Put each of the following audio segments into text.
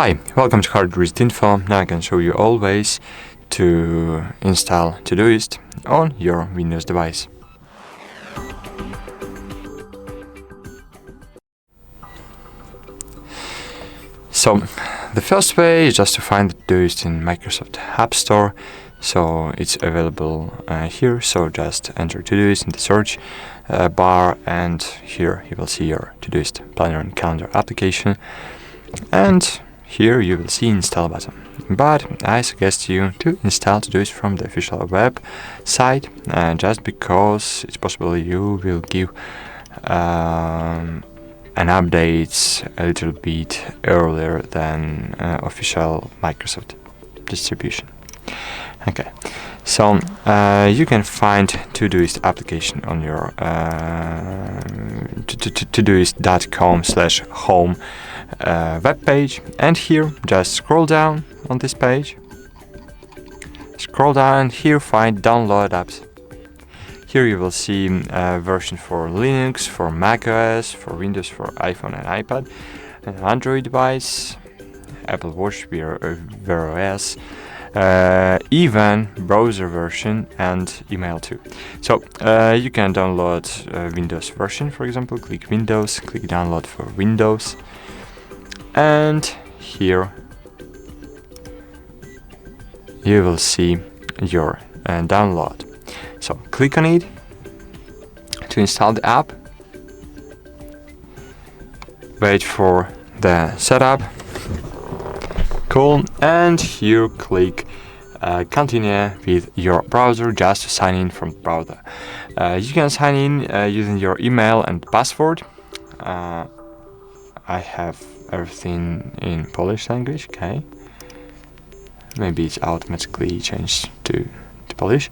Hi, welcome to HardReset.Info. Now I can show you all ways to install ToDoist on your Windows device. So the first way is just to find the ToDoist in Microsoft App Store. So it's available here. So just enter ToDoist in the search bar, and here you will see your ToDoist planner and calendar application. And here you will see install button, but I suggest you to install ToDoist from the official web site, just because it's possible you will give an update a little bit earlier than official Microsoft distribution. Okay, so you can find ToDoist application on your todoist.com/home web page, and here just scroll down on this page. Scroll down and here find download apps. Here you will see version for Linux, for macOS, for Windows, for iPhone and iPad, an Android device, Apple Watch, Wear OS, even browser version and email too. So you can download Windows version, for example. Click Windows, click download for Windows, and here you will see your download. So click on it to install the app. Wait for the setup. Cool, and here click continue with your browser just to sign in from the browser. You can sign in using your email and password. I have everything in Polish language, okay. Maybe it's automatically changed to Polish.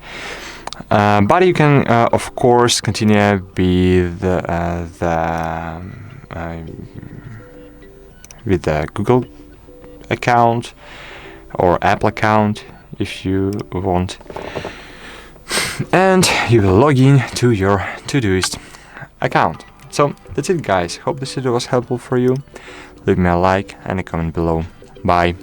But you can, of course, continue with the Google account or Apple account if you want, and you will log in to your ToDoist account. So that's it, guys. Hope this video was helpful for you. Leave me a like and a comment below. Bye.